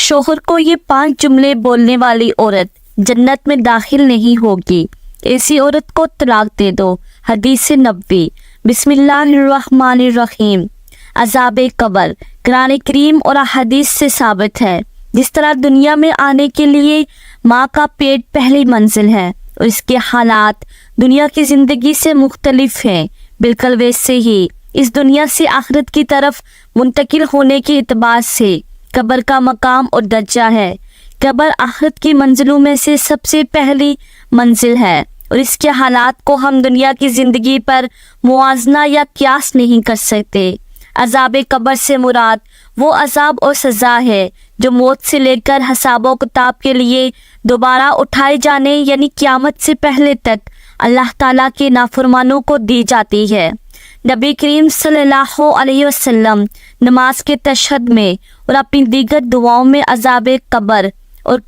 شوہر کو یہ 5 جملے بولنے والی عورت جنت میں داخل نہیں ہوگی، ایسی عورت کو طلاق دے دو۔ حدیث نبوی۔ بسم اللہ الرحمن الرحیم۔ عذاب قبر قرآن کریم اور احادیث سے ثابت ہے، جس طرح دنیا میں آنے کے لیے ماں کا پیٹ پہلی منزل ہے اور اس کے حالات دنیا کی زندگی سے مختلف ہیں، بالکل ویسے ہی اس دنیا سے آخرت کی طرف منتقل ہونے کے اعتبار سے قبر کا مقام اور درجہ ہے۔ قبر آخرت کی منزلوں میں سے سب سے پہلی منزل ہے اور اس کے حالات کو ہم دنیا کی زندگی پر موازنہ یا قیاس نہیں کر سکتے۔ عذاب قبر سے مراد وہ عذاب اور سزا ہے جو موت سے لے کر حساب و کتاب کے لیے دوبارہ اٹھائے جانے یعنی قیامت سے پہلے تک اللہ تعالیٰ کے نافرمانوں کو دی جاتی ہے۔ نبی کریم صلی اللہ علیہ وسلم نماز کے تشہد میں اور اپنی دیگر دعاؤں میں عذاب قبر اور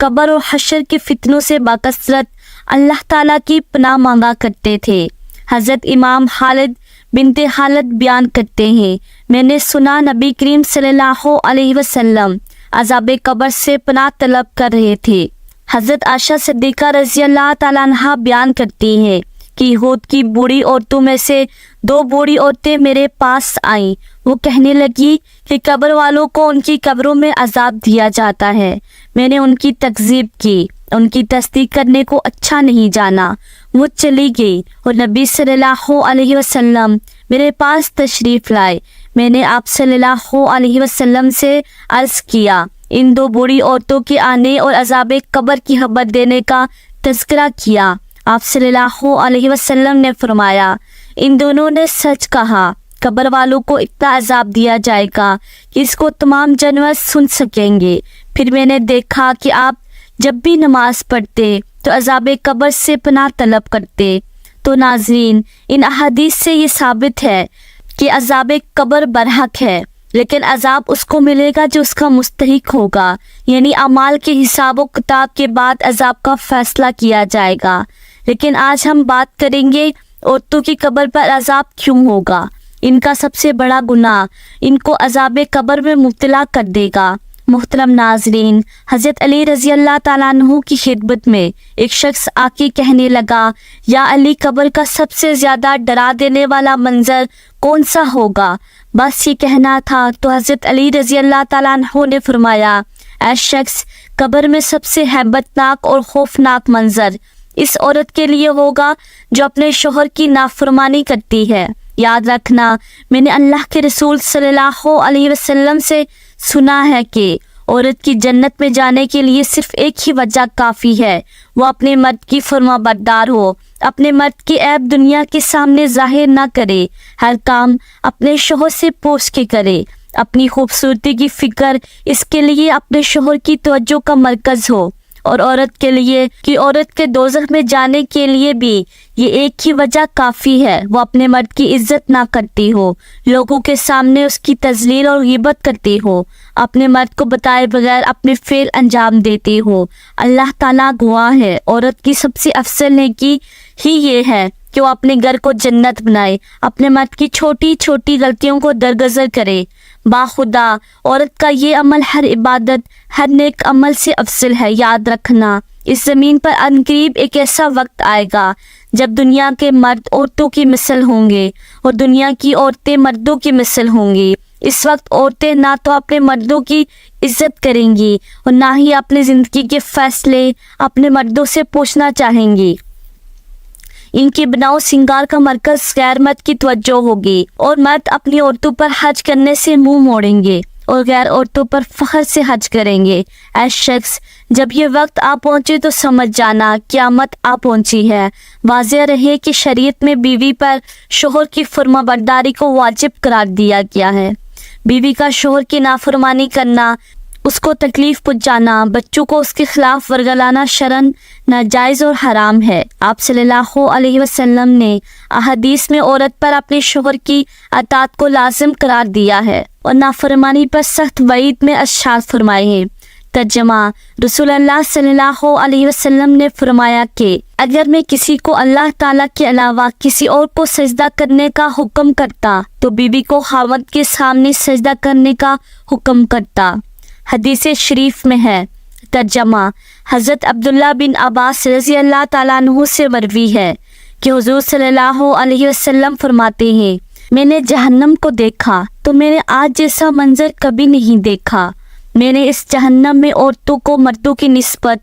حشر کے فتنوں سے بکثرت اللہ تعالیٰ کی پناہ مانگا کرتے تھے۔ حضرت امام خالد بنت خالد بیان کرتے ہیں، میں نے سنا نبی کریم صلی اللہ علیہ وسلم عذاب قبر سے پناہ طلب کر رہے تھے۔ حضرت عائشہ صدیقہ رضی اللہ تعالیٰ عنہا بیان کرتی ہیں کہ یہود کی بوڑھی عورتوں میں سے 2 بوڑھی عورتیں میرے پاس آئیں۔ وہ کہنے لگی کہ قبر والوں کو ان کی قبروں میں عذاب دیا جاتا ہے۔ میں نے ان کی تکذیب کی، ان کی تصدیق کرنے کو اچھا نہیں جانا۔ وہ چلی گئی اور نبی صلی اللہ علیہ وسلم میرے پاس تشریف لائے۔ میں نے آپ صلی اللہ علیہ وسلم سے عرض کیا، ان 2 بوڑھی عورتوں کے آنے اور عذاب قبر کی خبر دینے کا تذکرہ کیا۔ آپ صلی اللہ علیہ وسلم نے فرمایا، ان دونوں نے سچ کہا، قبر والوں کو اتنا عذاب دیا جائے گا کہ اس کو تمام جانور سن سکیں گے۔ پھر میں نے دیکھا کہ آپ جب بھی نماز پڑھتے تو عذاب قبر سے پناہ طلب کرتے۔ تو ناظرین، ان احادیث سے یہ ثابت ہے کہ عذاب قبر برحق ہے، لیکن عذاب اس کو ملے گا جو اس کا مستحق ہوگا، یعنی اعمال کے حساب و کتاب کے بعد عذاب کا فیصلہ کیا جائے گا۔ لیکن آج ہم بات کریں گے عورتوں کی قبر پر عذاب کیوں ہوگا۔ ان کا سب سے بڑا گناہ ان کو عذاب قبر میں مبتلا کر دے گا۔ محترم ناظرین، حضرت علی رضی اللہ تعالیٰ عنہ کی خدمت میں ایک شخص آ کے کہنے لگا، یا علی، قبر کا سب سے زیادہ ڈرا دینے والا منظر کون سا ہوگا؟ بس یہ کہنا تھا تو حضرت علی رضی اللہ تعالیٰ عنہ نے فرمایا، اے شخص، قبر میں سب سے ہیبت ناک اور خوفناک منظر اس عورت کے لیے ہوگا جو اپنے شوہر کی نافرمانی کرتی ہے۔ یاد رکھنا، میں نے اللہ کے رسول صلی اللہ علیہ وسلم سے سنا ہے کہ عورت کی جنت میں جانے کے لیے صرف ایک ہی وجہ کافی ہے، وہ اپنے مرد کی فرما بردار ہو، اپنے مرد کی عیب دنیا کے سامنے ظاہر نہ کرے، ہر کام اپنے شوہر سے پوچھ کے کرے، اپنی خوبصورتی کی فکر اس کے لیے اپنے شوہر کی توجہ کا مرکز ہو، اور عورت کے لیے کہ عورت کے دوزخ میں جانے کے لیے بھی یہ ایک ہی وجہ کافی ہے، وہ اپنے مرد کی عزت نہ کرتی ہو، لوگوں کے سامنے اس کی تذلیل اور غیبت کرتی ہو، اپنے مرد کو بتائے بغیر اپنے فعل انجام دیتی ہو۔ اللہ تعالیٰ گواہ ہے، عورت کی سب سے افضل نیکی ہی یہ ہے کہ وہ اپنے گھر کو جنت بنائے، اپنے مرد کی چھوٹی چھوٹی غلطیوں کو درگزر کرے۔ باخدا عورت کا یہ عمل ہر عبادت، ہر نیک عمل سے افضل ہے۔ یاد رکھنا، اس زمین پر عنقریب ایک ایسا وقت آئے گا جب دنیا کے مرد عورتوں کی مثل ہوں گے اور دنیا کی عورتیں مردوں کی مثل ہوں گی۔ اس وقت عورتیں نہ تو اپنے مردوں کی عزت کریں گی اور نہ ہی اپنی زندگی کے فیصلے اپنے مردوں سے پوچھنا چاہیں گی۔ ان کی بناؤ سنگار کا مرکز غیر مرد کی توجہ ہوگی اور مرد اپنی عورتوں پر حج کرنے سے منہ موڑیں گے اور غیر عورتوں پر فخر سے حج کریں گے۔ اے شخص، جب یہ وقت آ پہنچے تو سمجھ جانا قیامت آ پہنچی ہے۔ واضح رہے کہ شریعت میں بیوی پر شوہر کی فرما برداری کو واجب قرار دیا گیا ہے۔ بیوی کا شوہر کی نافرمانی کرنا، اس کو تکلیف پہنچانا، بچوں کو اس کے خلاف ورگلانا شرعاً ناجائز اور حرام ہے۔ آپ صلی اللہ علیہ وسلم نے احادیث میں عورت پر اپنے شوہر کی اطاعت کو لازم قرار دیا ہے اور نافرمانی پر سخت وعید میں ارشاد فرمائے ہیں۔ ترجمہ: رسول اللہ صلی اللہ علیہ وسلم نے فرمایا کہ اگر میں کسی کو اللہ تعالیٰ کے علاوہ کسی اور کو سجدہ کرنے کا حکم کرتا تو بیوی کو خاوند کے سامنے سجدہ کرنے کا حکم کرتا۔ حدیث شریف میں ہے۔ ترجمہ: حضرت عبداللہ بن عباس رضی اللہ تعالیٰ عنہ سے مروی ہے کہ حضور صلی اللہ علیہ وسلم فرماتے ہیں، میں نے جہنم کو دیکھا تو میں نے آج جیسا منظر کبھی نہیں دیکھا۔ میں نے اس جہنم میں عورتوں کو مردوں کی نسبت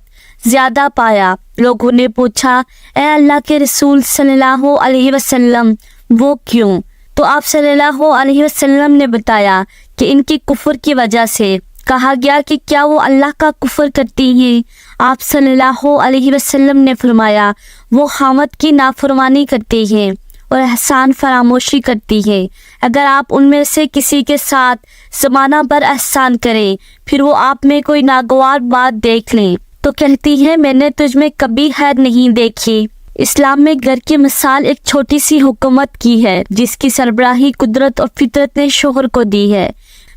زیادہ پایا۔ لوگوں نے پوچھا، اے اللہ کے رسول صلی اللہ علیہ وسلم، وہ کیوں؟ تو آپ صلی اللہ علیہ وسلم نے بتایا کہ ان کی کفر کی وجہ سے۔ کہا گیا کہ کیا وہ اللہ کا کفر کرتی ہیں؟ آپ صلی اللہ علیہ وسلم نے فرمایا، وہ خاوند کی نافرمانی کرتی ہیں اور احسان فراموشی کرتی ہے۔ اگر آپ ان میں سے کسی کے ساتھ زمانہ بھر احسان کریں، پھر وہ آپ میں کوئی ناگوار بات دیکھ لیں تو کہتی ہے، میں نے تجھ میں کبھی خیر نہیں دیکھی۔ اسلام میں گھر کی مثال ایک چھوٹی سی حکومت کی ہے جس کی سربراہی قدرت اور فطرت نے شوہر کو دی ہے۔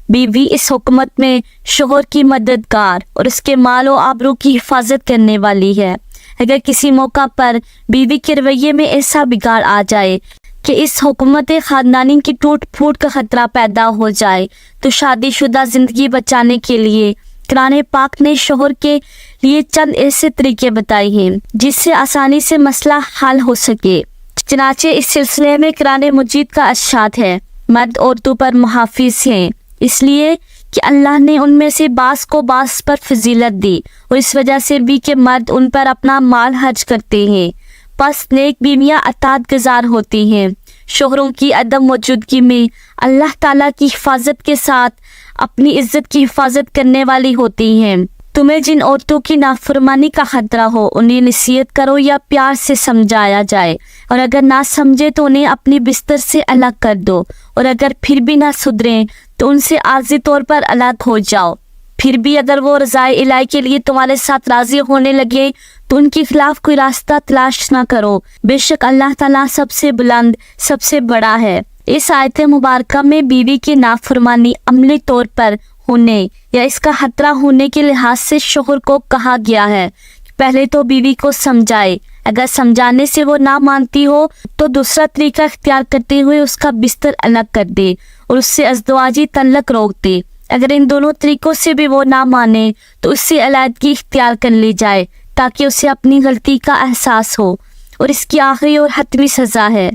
بیوی اس حکومت میں شوہر کی مددگار اور اس کے مال و آبرو کی حفاظت کرنے والی ہے۔ اگر کسی موقع پر بیوی کے رویے میں ایسا بگاڑ آ جائے کہ اس حکومت خاندانی کی ٹوٹ پھوٹ کا خطرہ پیدا ہو جائے تو شادی شدہ زندگی بچانے کے لیے قرآن پاک نے شوہر کے لیے چند ایسے طریقے بتائے ہیں جس سے آسانی سے مسئلہ حل ہو سکے۔ چنانچہ اس سلسلے میں قرآن مجید کا ارشاد ہے، مرد عورتوں پر محافظ ہیں، اس لیے کہ اللہ نے ان میں سے بعض کو بعض پر فضیلت دی اور اس وجہ سے بھی کہ مرد ان پر اپنا مال خرچ کرتے ہیں۔ پس نیک بیویاں اطاعت گزار ہوتی ہیں، شوہروں کی عدم موجودگی میں اللہ تعالیٰ کی حفاظت کے ساتھ اپنی عزت کی حفاظت کرنے والی ہوتی ہیں۔ تمہیں جن عورتوں کی نافرمانی کا خطرہ ہو انہیں نصیحت کرو یا پیار سے سمجھایا جائے، اور اگر نہ سمجھے تو انہیں اپنی بستر سے الگ کر دو، اور اگر پھر بھی نہ سدھریں تو ان سے عارضی طور پر الگ ہو جاؤ۔ پھر بھی اگر وہ رضائے الہی کے لیے تمہارے ساتھ راضی ہونے لگے تو ان کے خلاف کوئی راستہ تلاش نہ کرو، بے شک اللہ تعالیٰ سب سے بلند، سب سے بڑا ہے۔ اس آیت مبارکہ میں بیوی کی نافرمانی عملی طور پر ہونے یا اس کا خطرہ ہونے کے لحاظ سے شوہر کو کہا گیا ہے کہ پہلے تو بیوی کو سمجھائے، اگر سمجھانے سے وہ نہ مانتی ہو تو دوسرا طریقہ اختیار کرتے ہوئے اس کا بستر الگ کر دے اور اس سے ازدواجی تعلق روک دے۔ اگر ان دونوں طریقوں سے بھی وہ نہ مانے تو اس سے علیحدگی اختیار کر لی جائے تاکہ اسے اپنی غلطی کا احساس ہو، اور اس کی آخری اور حتمی سزا ہے۔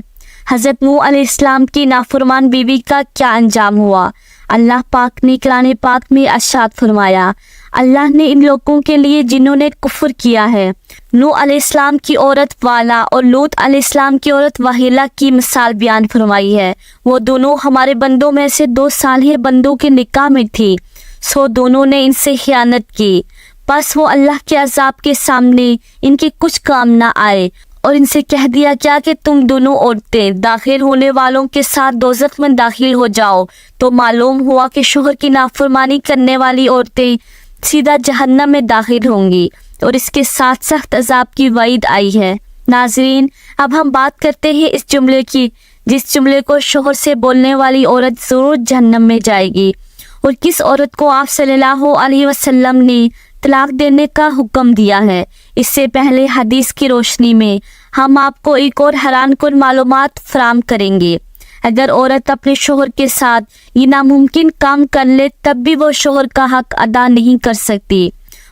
حضرت نوح علیہ السلام کی نافرمان بیوی کا کیا انجام ہوا؟ اللہ پاک نے قرآن پاک میں ارشاد فرمایا، اللہ نے ان لوگوں کے لیے جنہوں نے کفر کیا ہے، نوح علیہ السلام کی عورت والا اور لوط علیہ السلام کی عورت وحیلہ کی مثال بیان فرمائی ہے۔ وہ دونوں ہمارے بندوں میں سے 2 صالح بندوں کے نکاح میں تھی، سو دونوں نے ان سے خیانت کی، پس وہ اللہ کے عذاب کے سامنے ان کے کچھ کام نہ آئے اور ان سے کہہ دیا کیا کہ تم دونوں عورتیں داخل ہونے والوں کے ساتھ دوزخ میں داخل ہو جاؤ، تو معلوم ہوا کہ شوہر کی نافرمانی کرنے والی عورتیں سیدھا جہنم میں داخل ہوں گی، اور اس کے ساتھ سخت عذاب کی وعید آئی ہے۔ ناظرین، اب ہم بات کرتے ہیں اس جملے کی جس جملے کو شوہر سے بولنے والی عورت ضرور جہنم میں جائے گی، اور کس عورت کو آپ صلی اللہ علیہ وسلم نے طلاق دینے کا حکم دیا ہے۔ اس سے پہلے حدیث کی روشنی میں ہم آپ کو ایک اور حیران کن معلومات فراہم کریں گے۔ اگر عورت اپنے شوہر کے ساتھ یہ ناممکن کام کر لے تب بھی وہ شوہر کا حق ادا نہیں کر سکتی۔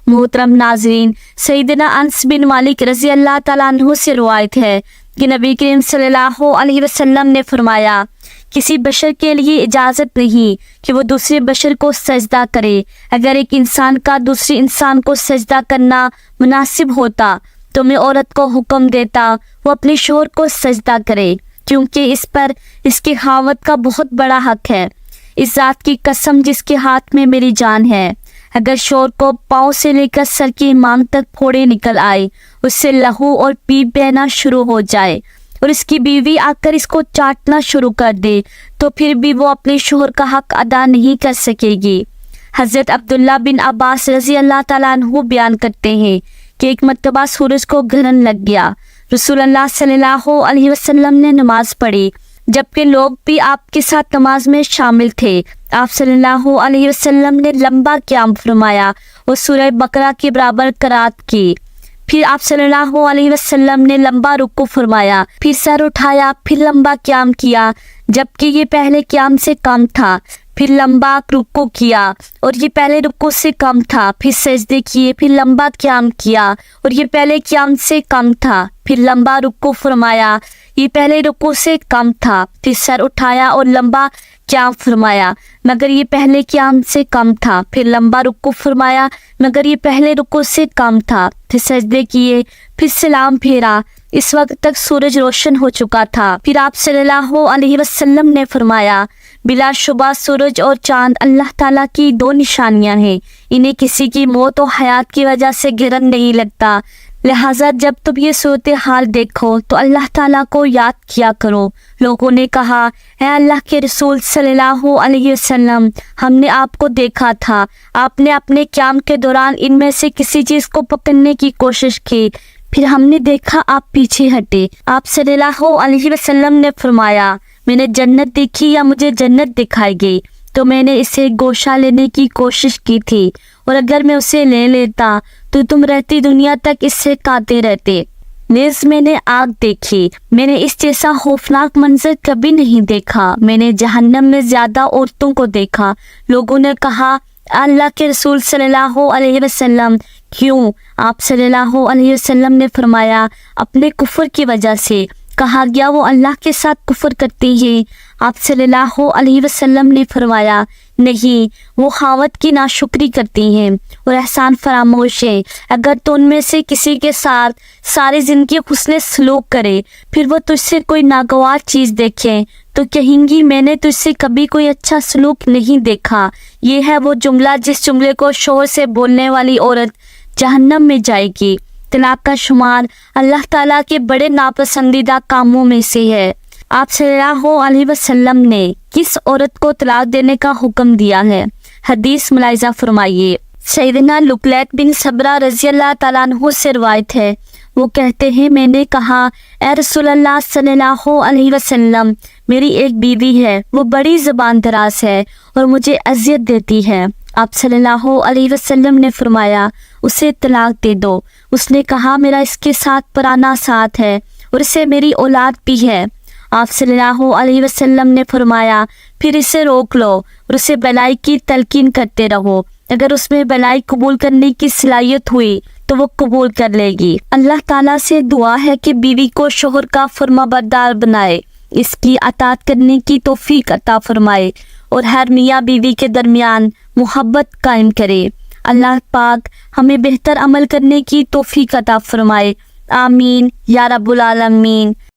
محترم ناظرین، سیدنا انس بن مالک رضی اللہ تعالیٰ عنہ سے روایت ہے کہ نبی کریم صلی اللہ علیہ وسلم نے فرمایا، کسی بشر کے لیے اجازت نہیں کہ وہ دوسرے بشر کو سجدہ کرے۔ اگر ایک انسان کا دوسرے انسان کو سجدہ کرنا مناسب ہوتا تو میں عورت کو حکم دیتا وہ اپنے شوہر کو سجدہ کرے، کیونکہ اس پر اس کے خاوند کا بہت بڑا حق ہے۔ اس ذات کی قسم جس کے ہاتھ میں میری جان ہے، اگر شوہر کو پاؤں سے لے کر سر کی مانگ تک پھوڑے نکل آئے، اس سے لہو اور پیپ بہنا شروع ہو جائے اور اس کی بیوی آ کر اس کو چاٹنا شروع کر دے تو پھر بھی وہ اپنے شوہر کا حق ادا نہیں کر سکے گی۔ حضرت عبداللہ بن عباس رضی اللہ تعالیٰ عنہ بیان کرتے ہیں کہ ایک مرتبہ سورج کو گرہن لگ گیا، رسول اللہ صلی اللہ علیہ وسلم نے نماز پڑھی، جبکہ لوگ بھی آپ کے ساتھ نماز میں شامل تھے۔ آپ صلی اللہ علیہ وسلم نے لمبا قیام فرمایا اور سورہ بقرہ کے برابر قرات کی۔ پھر آپ صلی اللہ علیہ وسلم نے لمبا رکوع فرمایا، پھر سر اٹھایا، پھر لمبا قیام کیا، جبکہ یہ پہلے قیام سے کم تھا۔ پھر لمبا رکوع کیا اور یہ پہلے رکوع سے کم تھا، پھر سجدے کیے، پھر لمبا قیام کیا اور یہ پہلے قیام سے کم تھا، پھر لمبا رکوع فرمایا، یہ پہلے رکوع سے کم تھا، پھر سر اٹھایا اور لمبا قیام فرمایا مگر یہ پہلے قیام سے کم تھا، پھر لمبا رکوع فرمایا مگر یہ پہلے رکوع سے کم تھا، پھر سجدے کیے، پھر سلام پھیرا۔ اس وقت تک سورج روشن ہو چکا تھا۔ پھر آپ صلی اللہ علیہ وسلم نے فرمایا، بلا شبہ سورج اور چاند اللہ تعالیٰ کی دو نشانیاں ہیں، انہیں کسی کی موت و حیات کی وجہ سے گرہن نہیں لگتا، لہٰذا جب تم یہ صورتحال دیکھو تو اللہ تعالیٰ کو یاد کیا کرو۔ لوگوں نے کہا، اے اللہ کے رسول صلی اللہ علیہ وسلم، ہم نے آپ کو دیکھا تھا، آپ نے اپنے قیام کے دوران ان میں سے کسی چیز کو پکڑنے کی کوشش کی، پھر ہم نے دیکھا آپ پیچھے ہٹے۔ آپ صلی اللہ علیہ وسلم نے فرمایا، میں نے جنت دیکھی یا مجھے جنت دکھائی گئی تو میں نے اسے گوشہ لینے کی کوشش کی تھی، اور اگر میں اسے لے لیتا تو تم رہتی دنیا تک اس سے کاتے رہتے۔ نیز میں نے آگ دیکھی، میں نے اس جیسا خوفناک منظر کبھی نہیں دیکھا، میں نے جہنم میں زیادہ عورتوں کو دیکھا۔ لوگوں نے کہا، اللہ کے رسول صلی اللہ علیہ وسلم کیوں؟ آپ صلی اللہ علیہ وسلم نے فرمایا، اپنے کفر کی وجہ سے۔ کہا گیا، وہ اللہ کے ساتھ کفر کرتی ہیں؟ آپ صلی اللہ علیہ وسلم نے فرمایا، نہیں، وہ خاوند کی ناشکری کرتی ہیں اور احسان فراموش ہیں۔ اگر تو ان میں سے کسی کے ساتھ ساری زندگی حسن سلوک کرے، پھر وہ تجھ سے کوئی ناگوار چیز دیکھے تو کہیں گی، میں نے تجھ سے کبھی کوئی اچھا سلوک نہیں دیکھا۔ یہ ہے وہ جملہ جس جملے کو شوہر سے بولنے والی عورت جہنم میں جائے گی۔ طلاق کا شمار اللہ تعالیٰ کے بڑے ناپسندیدہ کاموں میں سے ہے۔ آپ صلی اللہ علیہ وسلم نے کس عورت کو طلاق دینے کا حکم دیا ہے؟ حدیث ملاحظہ فرمائیے۔ سیدنا لقیط بن صبرہ رضی اللہ تعالیٰ عنہ سے روایت ہے، وہ کہتے ہیں، میں نے کہا، اے رسول اللہ صلی اللہ علیہ وسلم، میری ایک بیوی ہے، وہ بڑی زبان دراز ہے اور مجھے اذیت دیتی ہے۔ آپ صلی اللہ علیہ وسلم نے فرمایا، اسے طلاق دے دو۔ اس نے کہا، میرا اس کے ساتھ پرانا ساتھ ہے اور اسے میری اولاد بھی ہے۔ آپ صلی اللہ علیہ وسلم نے فرمایا، پھر اسے روک لو اور اسے بھلائی کی تلقین کرتے رہو، اگر اس میں بھلائی قبول کرنے کی صلاحیت ہوئی تو وہ قبول کر لے گی۔ اللہ تعالیٰ سے دعا ہے کہ بیوی کو شوہر کا فرما بردار بنائے، اس کی اطاعت کرنے کی توفیق عطا فرمائے اور ہر میاں بیوی کے درمیان محبت قائم کرے۔ اللہ پاک ہمیں بہتر عمل کرنے کی توفیق عطا فرمائے، آمین یا رب العالمین۔